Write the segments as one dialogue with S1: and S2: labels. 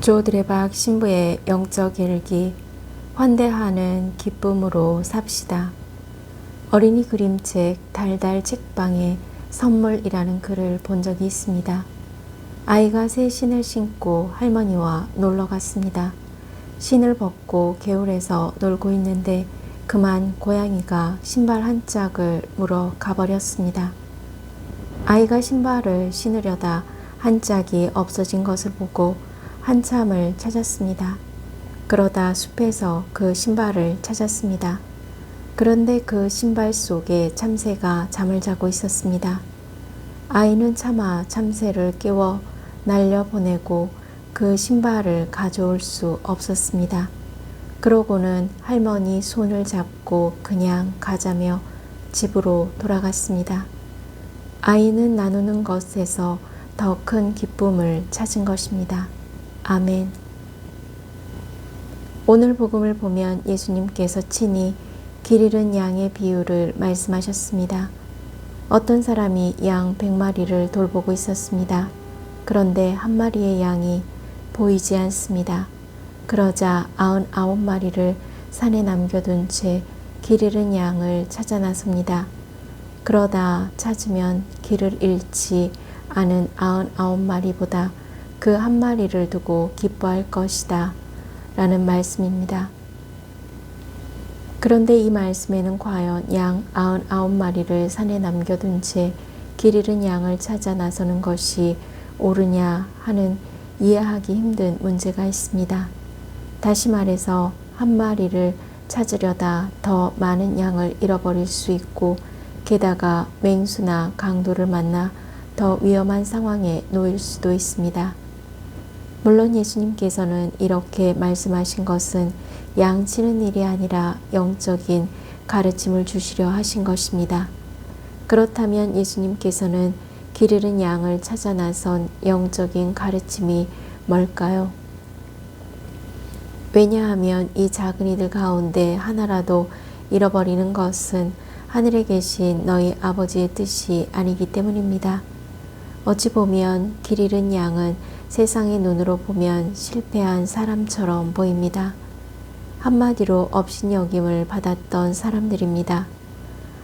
S1: 조 드레박 신부의 영적 일기. 환대하는 기쁨으로 삽시다. 어린이 그림책 달달 책방에 선물이라는 글을 본 적이 있습니다. 아이가 새 신을 신고 할머니와 놀러 갔습니다. 신을 벗고 개울에서 놀고 있는데 그만 고양이가 신발 한 짝을 물어 가버렸습니다. 아이가 신발을 신으려다 한 짝이 없어진 것을 보고 한참을 찾았습니다. 그러다 숲에서 그 신발을 찾았습니다. 그런데 그 신발 속에 참새가 잠을 자고 있었습니다. 아이는 차마 참새를 깨워 날려보내고 그 신발을 가져올 수 없었습니다. 그러고는 할머니 손을 잡고 그냥 가자며 집으로 돌아갔습니다. 아이는 나누는 것에서 더 큰 기쁨을 찾은 것입니다. 아멘. 오늘 복음을 보면 예수님께서 친히 길 잃은 양의 비유를 말씀하셨습니다. 어떤 사람이 양 100마리를 돌보고 있었습니다. 그런데 한 마리의 양이 보이지 않습니다. 그러자 99마리를 산에 남겨둔 채 길 잃은 양을 찾아 나섭니다. 그러다 찾으면 길을 잃지 않은 99마리보다 그 한 마리를 두고 기뻐할 것이다 라는 말씀입니다. 그런데 이 말씀에는 과연 양 99마리를 산에 남겨둔 채 길 잃은 양을 찾아 나서는 것이 옳으냐 하는 이해하기 힘든 문제가 있습니다. 다시 말해서 한 마리를 찾으려다 더 많은 양을 잃어버릴 수 있고 게다가 맹수나 강도를 만나 더 위험한 상황에 놓일 수도 있습니다. 물론 예수님께서는 이렇게 말씀하신 것은 양치는 일이 아니라 영적인 가르침을 주시려 하신 것입니다. 그렇다면 예수님께서는 길 잃은 양을 찾아 나선 영적인 가르침이 뭘까요? 왜냐하면 이 작은 이들 가운데 하나라도 잃어버리는 것은 하늘에 계신 너희 아버지의 뜻이 아니기 때문입니다. 어찌 보면 길 잃은 양은 세상의 눈으로 보면 실패한 사람처럼 보입니다. 한마디로 업신여김을 받았던 사람들입니다.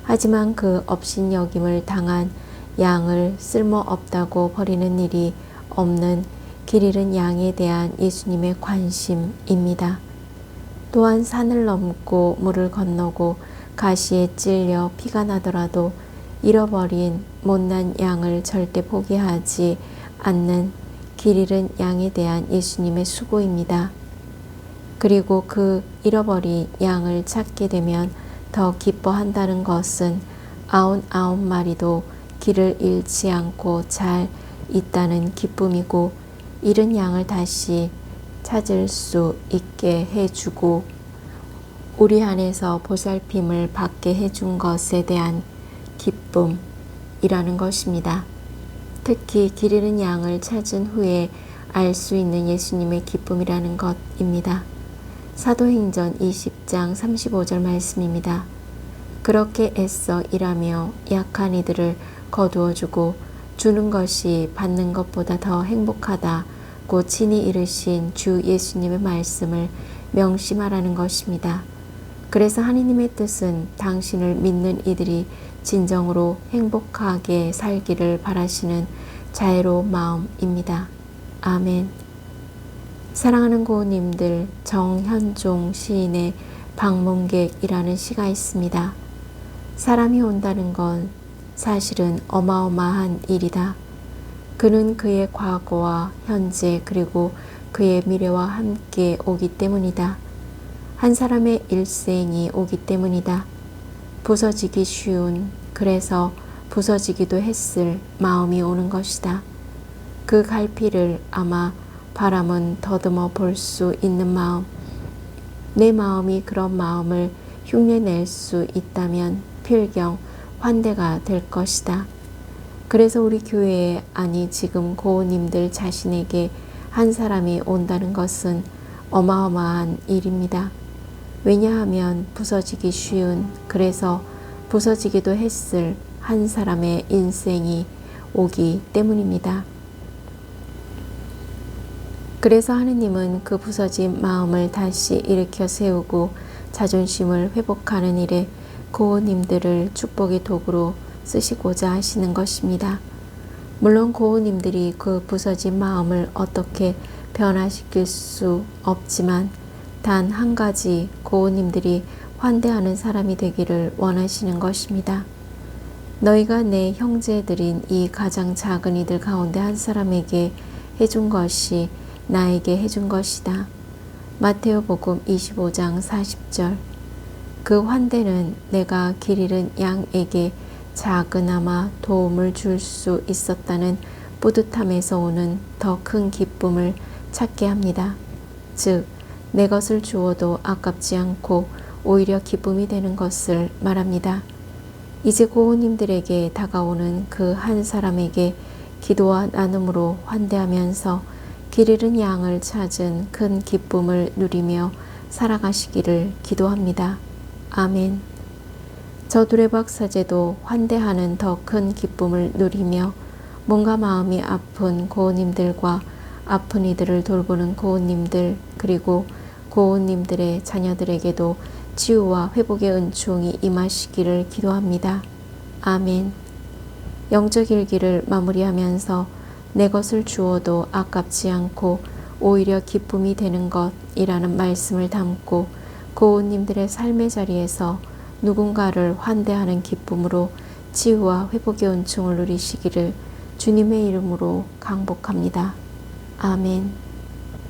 S1: 하지만 그 업신여김을 당한 양을 쓸모없다고 버리는 일이 없는 길 잃은 양에 대한 예수님의 관심입니다. 또한 산을 넘고 물을 건너고 가시에 찔려 피가 나더라도 잃어버린 못난 양을 절대 포기하지 않는 길 잃은 양에 대한 예수님의 수고입니다. 그리고 그 잃어버린 양을 찾게 되면 더 기뻐한다는 것은 99마리도 길을 잃지 않고 잘 있다는 기쁨이고 잃은 양을 다시 찾을 수 있게 해주고 우리 안에서 보살핌을 받게 해준 것에 대한 기쁨이라는 것입니다. 특히 길 잃은 양을 찾은 후에 알 수 있는 예수님의 기쁨이라는 것입니다. 사도행전 20장 35절 말씀입니다. 그렇게 애써 일하며 약한 이들을 거두어주고 주는 것이 받는 것보다 더 행복하다고 친히 이르신 주 예수님의 말씀을 명심하라는 것입니다. 그래서 하느님의 뜻은 당신을 믿는 이들이 진정으로 행복하게 살기를 바라시는 자애로운 마음입니다. 아멘. 사랑하는 고우님들, 정현종 시인의 방문객이라는 시가 있습니다. 사람이 온다는 건 사실은 어마어마한 일이다. 그는 그의 과거와 현재 그리고 그의 미래와 함께 오기 때문이다. 한 사람의 일생이 오기 때문이다. 부서지기 쉬운, 그래서 부서지기도 했을 마음이 오는 것이다. 그 갈피를 아마 바람은 더듬어 볼 수 있는 마음, 내 마음이 그런 마음을 흉내낼 수 있다면 필경 환대가 될 것이다. 그래서 우리 교회에 아니 지금 고우님들 자신에게 한 사람이 온다는 것은 어마어마한 일입니다. 왜냐하면 부서지기 쉬운, 그래서 부서지기도 했을 한 사람의 인생이 오기 때문입니다. 그래서 하느님은 그 부서진 마음을 다시 일으켜 세우고 자존심을 회복하는 일에 고우님들을 축복의 도구로 쓰시고자 하시는 것입니다. 물론 고우님들이 그 부서진 마음을 어떻게 변화시킬 수 없지만 단 한 가지 고우님들이 환대하는 사람이 되기를 원하시는 것입니다. 너희가 내 형제들인 이 가장 작은 이들 가운데 한 사람에게 해준 것이 나에게 해준 것이다. 마테오복음 25장 40절. 그 환대는 내가 길 잃은 양에게 작은아마 도움을 줄 수 있었다는 뿌듯함에서 오는 더 큰 기쁨을 찾게 합니다. 즉, 내 것을 주어도 아깝지 않고 오히려 기쁨이 되는 것을 말합니다. 이제 고우님들에게 다가오는 그 한 사람에게 기도와 나눔으로 환대하면서 길 잃은 양을 찾은 큰 기쁨을 누리며 살아가시기를 기도합니다. 아멘. 저 두레박 사제도 환대하는 더 큰 기쁨을 누리며 몸과 마음이 아픈 고우님들과 아픈 이들을 돌보는 고우님들 그리고 고우님들의 자녀들에게도 치유와 회복의 은총이 임하시기를 기도합니다. 아멘. 영적 일기를 마무리하면서 내 것을 주어도 아깝지 않고 오히려 기쁨이 되는 것이라는 말씀을 담고 고우님들의 삶의 자리에서 누군가를 환대하는 기쁨으로 치유와 회복의 은총을 누리시기를 주님의 이름으로 강복합니다. 아멘.